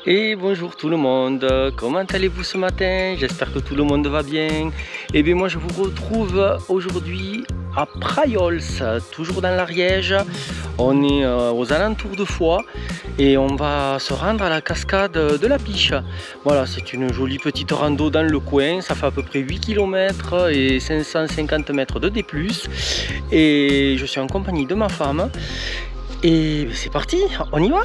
Et bonjour tout le monde, comment allez-vous ce matin? J'espère que tout le monde va bien. Et bien moi je vous retrouve aujourd'hui à Praiols, toujours dans l'Ariège. On est aux alentours de Foix et on va se rendre à la cascade de la Piche. Voilà, c'est une jolie petite rando dans le coin, ça fait à peu près 8 km et 550 mètres de D+. Et je suis en compagnie de ma femme. Et c'est parti, on y va?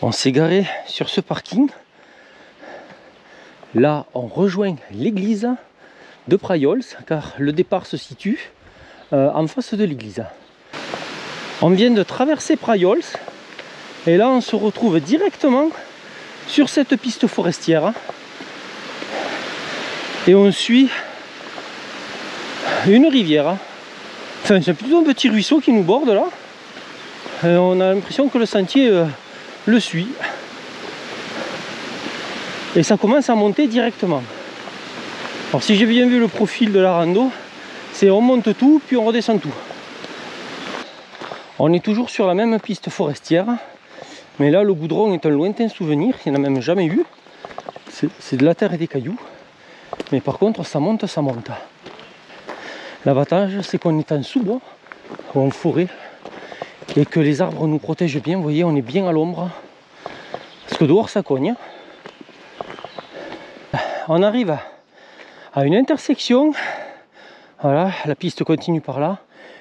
On s'est garé sur ce parking. Là, on rejoint l'église de Praiols, car le départ se situe en face de l'église. On vient de traverser Praiols, et là, on se retrouve directement sur cette piste forestière. Et on suit une rivière. Enfin, c'est plutôt un petit ruisseau qui nous borde là. Et on a l'impression que le sentier le suit. Et ça commence à monter directement. Alors si j'ai bien vu le profil de la rando, c'est on monte tout puis on redescend tout. On est toujours sur la même piste forestière, mais là le goudron est un lointain souvenir, il n'y en a même jamais eu. C'est de la terre et des cailloux, mais par contre ça monte, ça monte. L'avantage c'est qu'on est en sous-bois ou en forêt et que les arbres nous protègent bien. Vous voyez, on est bien à l'ombre parce que dehors ça cogne. On arrive à une intersection, voilà, la piste continue par là,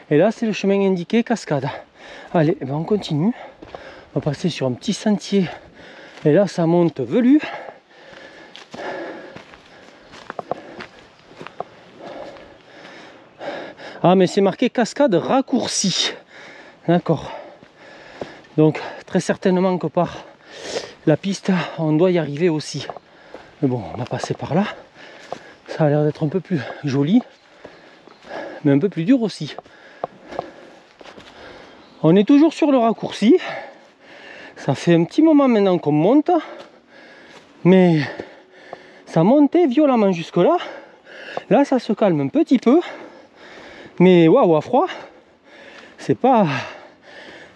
et là c'est le chemin indiqué cascade. Allez, ben on continue, on va passer sur un petit sentier, et là ça monte velu. Ah mais c'est marqué cascade raccourcie, d'accord. Donc très certainement que par la piste on doit y arriver aussi. Mais bon, on va passer par là. Ça a l'air d'être un peu plus joli, mais un peu plus dur aussi. On est toujours sur le raccourci. Ça fait un petit moment maintenant qu'on monte, mais ça montait violemment jusque là. Là, ça se calme un petit peu, mais waouh, à froid, c'est pas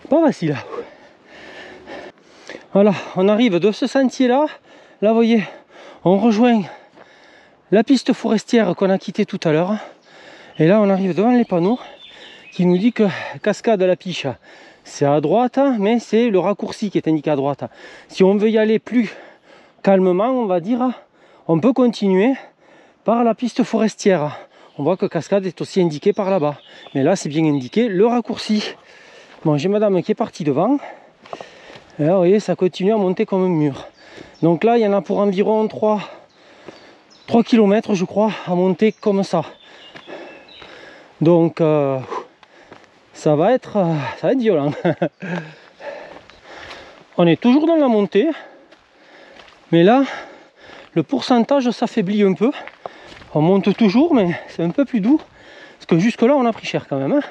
facile. Voilà, on arrive de ce sentier là. Là, vous voyez, on rejoint la piste forestière qu'on a quittée tout à l'heure. Et là, on arrive devant les panneaux qui nous dit que cascade à la Piche, c'est à droite, mais c'est le raccourci qui est indiqué à droite. Si on veut y aller plus calmement, on va dire, on peut continuer par la piste forestière. On voit que cascade est aussi indiqué par là-bas. Mais là, c'est bien indiqué le raccourci. Bon, j'ai madame qui est partie devant. Et là, vous voyez, ça continue à monter comme un mur. Donc là, il y en a pour environ 3 km, je crois, à monter comme ça. Donc, ça va être violent. On est toujours dans la montée, mais là, le pourcentage s'affaiblit un peu. On monte toujours, mais c'est un peu plus doux, parce que jusque là, on a pris cher quand même.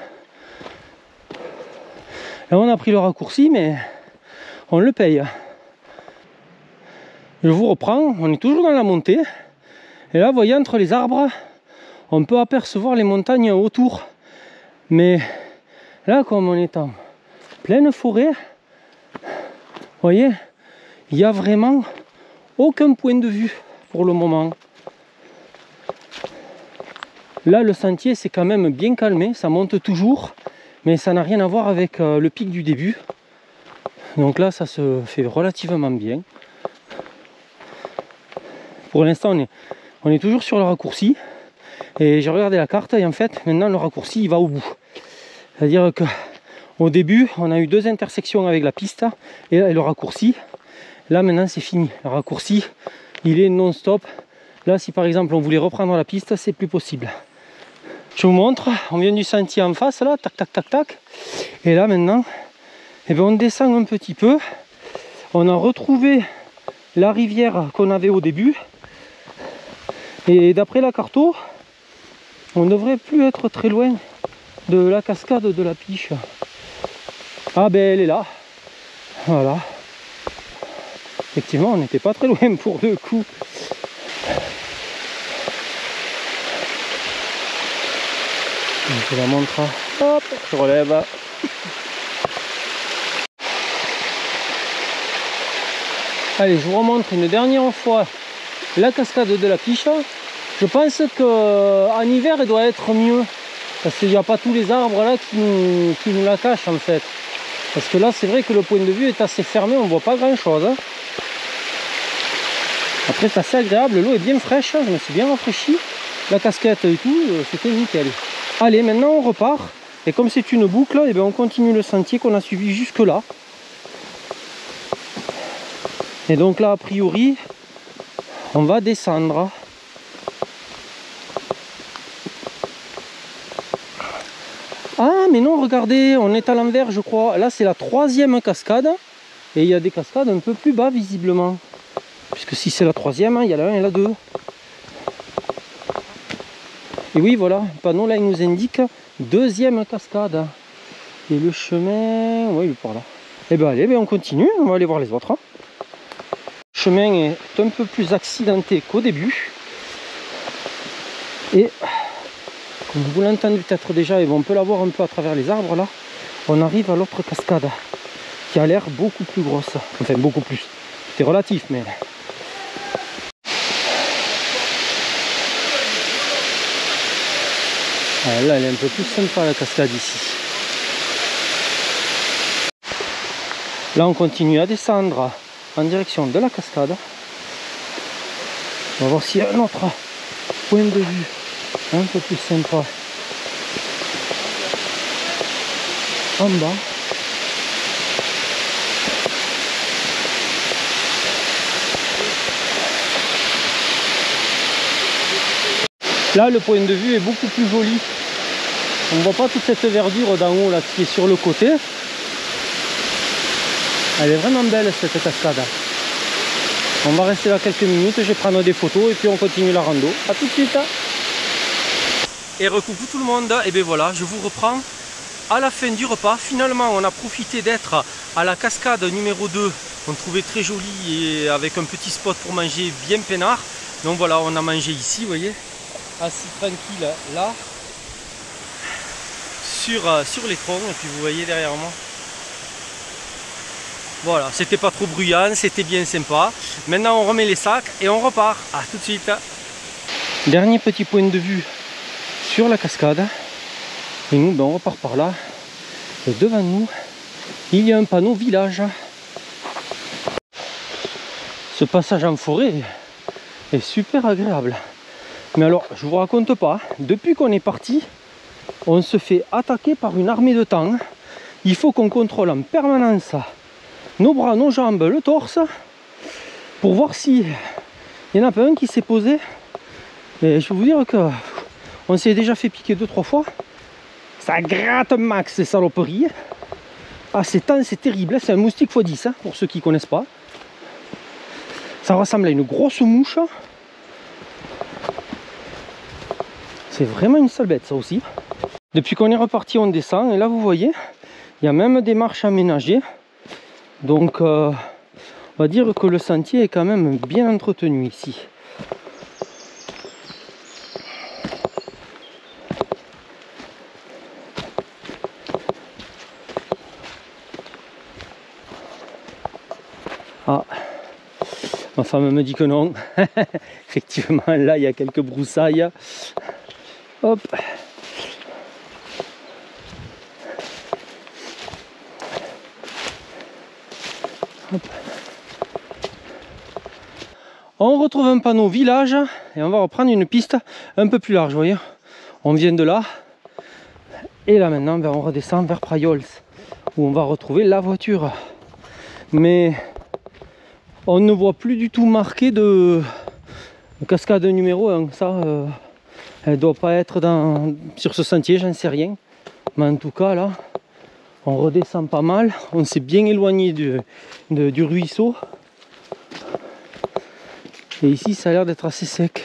Là, on a pris le raccourci, mais on le paye. Je vous reprends, on est toujours dans la montée. Et là, vous voyez, entre les arbres, on peut apercevoir les montagnes autour. Mais là, comme on est en pleine forêt, vous voyez, il n'y a vraiment aucun point de vue pour le moment. Là, le sentier s'est quand même bien calmé, ça monte toujours, mais ça n'a rien à voir avec le pic du début. Donc là, ça se fait relativement bien. Pour l'instant, on est toujours sur le raccourci. Et j'ai regardé la carte et en fait, maintenant, le raccourci, il va au bout. C'est-à-dire qu'au début, on a eu 2 intersections avec la piste et le raccourci. Là, maintenant, c'est fini. Le raccourci, il est non-stop. Là, si par exemple, on voulait reprendre la piste, c'est plus possible. Je vous montre, on vient du sentier en face, là, tac, tac, tac, tac. Et là, maintenant, eh bien, on descend un petit peu. On a retrouvé la rivière qu'on avait au début. Et d'après la carto, on ne devrait plus être très loin de la cascade de la Piche. Ah ben elle est là. Voilà. Effectivement, on n'était pas très loin pour le coup. Je la montre. Hop, je relève. Allez, je vous remontre une dernière fois la cascade de la Piche. Je pense qu'en hiver, elle doit être mieux. Parce qu'il n'y a pas tous les arbres là qui nous la cachent en fait. Parce que là, c'est vrai que le point de vue est assez fermé, on ne voit pas grand chose. Après, c'est assez agréable, l'eau est bien fraîche, je me suis bien rafraîchi. La casquette et tout, c'était nickel. Allez, maintenant on repart. Et comme c'est une boucle, et bien on continue le sentier qu'on a suivi jusque là. Et donc là, a priori, on va descendre. Ah, mais non, regardez, on est à l'envers, je crois. Là, c'est la 3e cascade. Et il y a des cascades un peu plus bas, visiblement. Puisque si c'est la 3e, il y a la 1 et la 2. Et oui, voilà, le panneau là, il nous indique 2e cascade. Et le chemin, oui, il est par là. Et bien, allez, on continue, on va aller voir les autres. Le chemin est un peu plus accidenté qu'au début. Et comme vous l'entendez peut-être déjà, et on peut la voir un peu à travers les arbres là, on arrive à l'autre cascade qui a l'air beaucoup plus grosse. Enfin, beaucoup plus. C'est relatif, mais... Ah, là, elle est un peu plus sympa la cascade ici. Là, on continue à descendre en direction de la cascade. On va voir s'il y a un autre point de vue un peu plus sympa en bas. Là, le point de vue est beaucoup plus joli. On ne voit pas toute cette verdure d'en haut là qui est sur le côté. Elle est vraiment belle cette cascade. On va rester là quelques minutes, je vais prendre des photos et puis on continue la rando. A tout de suite. Et recoucou tout le monde, et bien voilà, je vous reprends à la fin du repas. Finalement, on a profité d'être à la cascade numéro 2. On trouvait très joli et avec un petit spot pour manger bien peinard. Donc voilà, on a mangé ici, vous voyez, assis tranquille là, sur les troncs. Et puis vous voyez derrière moi. Voilà, c'était pas trop bruyant, c'était bien sympa. Maintenant on remet les sacs et on repart. A tout de suite. Dernier petit point de vue sur la cascade. Et nous, on repart par là. Et devant nous, il y a un panneau village. Ce passage en forêt est super agréable. Mais alors, je vous raconte pas, depuis qu'on est parti, on se fait attaquer par une armée de tangs. Il faut qu'on contrôle en permanence nos bras, nos jambes, le torse, pour voir si il n'y en a pas un qui s'est posé. Et je peux vous dire que on s'est déjà fait piquer 2-3 fois. Ça gratte max ces saloperies. Ah, c'est terrible, c'est un moustique x10 hein, pour ceux qui ne connaissent pas. Ça ressemble à une grosse mouche. C'est vraiment une sale bête ça aussi. Depuis qu'on est reparti, on descend et là vous voyez, il y a même des marches aménagées. Donc on va dire que le sentier est quand même bien entretenu ici. Ah, ma femme me dit que non. Effectivement, là il y a quelques broussailles. Hop. Hop. On retrouve un panneau village et on va reprendre une piste un peu plus large, vous voyez. On vient de là et là maintenant on redescend vers Praiols où on va retrouver la voiture. Mais on ne voit plus du tout marqué de cascade numéro 1. Ça, elle doit pas être sur ce sentier, j'en sais rien. Mais en tout cas là, on redescend pas mal. On s'est bien éloigné du ruisseau. Et ici, ça a l'air d'être assez sec.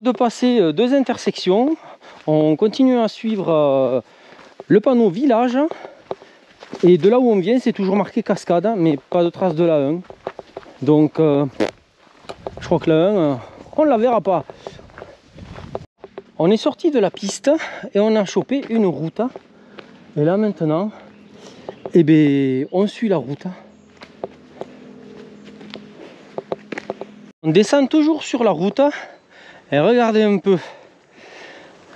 De passer 2 intersections, on continue à suivre le panneau village. Et de là où on vient, c'est toujours marqué cascade, mais pas de trace de la 1. Donc, je crois que la 1, on ne la verra pas. on est sorti de la piste et on a chopé une route. Et là maintenant, eh bien, on suit la route. On descend toujours sur la route et regardez un peu.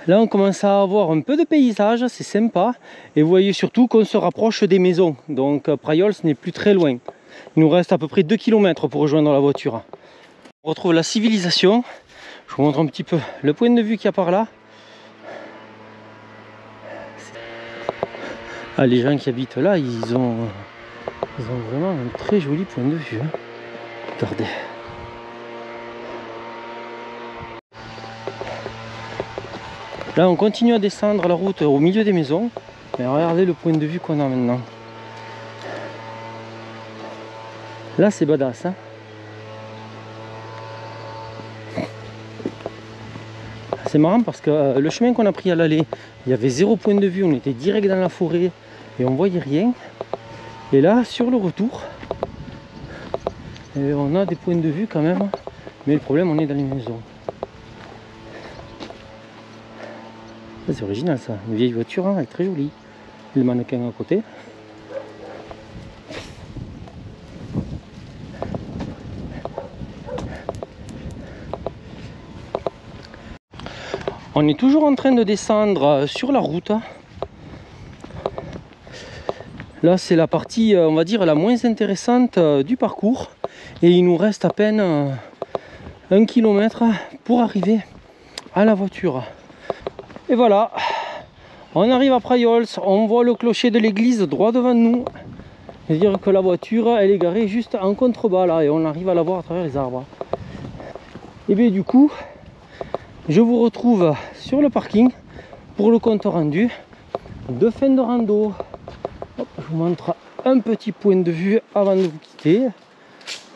Là on commence à avoir un peu de paysage, c'est sympa. Et vous voyez surtout qu'on se rapproche des maisons. Donc Praiols n'est plus très loin. Il nous reste à peu près 2 km pour rejoindre la voiture. On retrouve la civilisation. Je vous montre un petit peu le point de vue qu'il y a par là. Ah, les gens qui habitent là, ils ont vraiment un très joli point de vue. Regardez. Là on continue à descendre la route au milieu des maisons. Mais regardez le point de vue qu'on a maintenant. Là c'est badass, hein. C'est marrant parce que le chemin qu'on a pris à l'aller, il y avait 0 point de vue, on était direct dans la forêt et on voyait rien. Et là sur le retour, on a des points de vue quand même. Mais le problème, on est dans les maisons. C'est original ça, une vieille voiture, hein, elle est très jolie. Le mannequin à côté. On est toujours en train de descendre sur la route. Là c'est la partie, on va dire, la moins intéressante du parcours. Et il nous reste à peine 1 km pour arriver à la voiture. Et voilà, on arrive à Praiols, on voit le clocher de l'église droit devant nous. C'est-à-dire que la voiture, elle est garée juste en contrebas là, et on arrive à la voir à travers les arbres. Et bien du coup, je vous retrouve sur le parking pour le compte rendu de fin de rando. Hop, je vous montre un petit point de vue avant de vous quitter.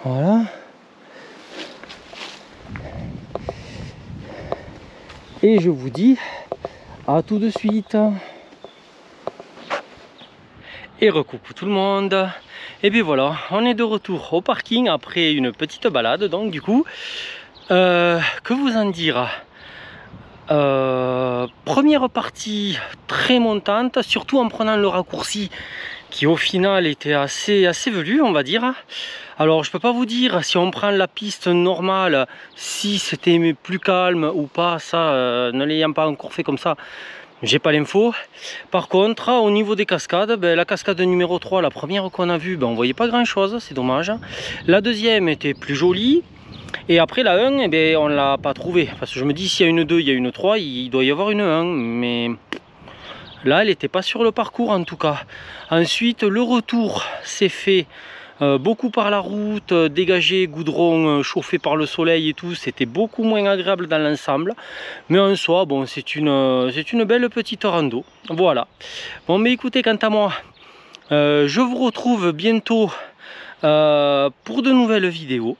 Voilà. Et je vous dis à tout de suite. Et recoucou tout le monde. Et bien voilà, on est de retour au parking après une petite balade. Donc du coup, que vous en dire? Première partie très montante, surtout en prenant le raccourci qui au final était assez velu, on va dire. Alors je peux pas vous dire si on prend la piste normale, si c'était plus calme ou pas, ça ne l'ayant pas encore fait comme ça, j'ai pas l'info. Par contre au niveau des cascades, la cascade numéro 3, la première qu'on a vue, on voyait pas grand chose, c'est dommage. La deuxième était plus jolie. Et après la 1, on l'a pas trouvé. Parce que je me dis, s'il y a une 2, il y a une 3, il doit y avoir une 1. Mais là, elle n'était pas sur le parcours en tout cas. Ensuite, le retour s'est fait beaucoup par la route, dégagé, goudron, chauffé par le soleil et tout. C'était beaucoup moins agréable dans l'ensemble. Mais en soi, bon, c'est une belle petite rando. Voilà. Bon, mais écoutez, quant à moi, je vous retrouve bientôt pour de nouvelles vidéos.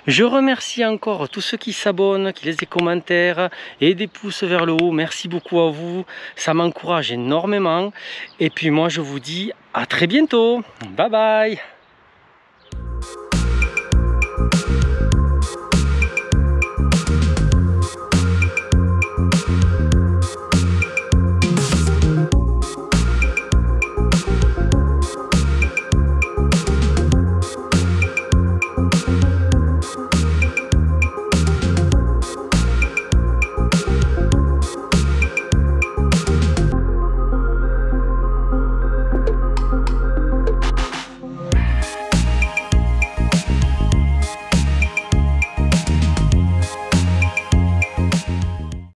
Je remercie encore tous ceux qui s'abonnent, qui laissent des commentaires et des pouces vers le haut. Merci beaucoup à vous, ça m'encourage énormément. Et puis moi je vous dis à très bientôt. Bye bye.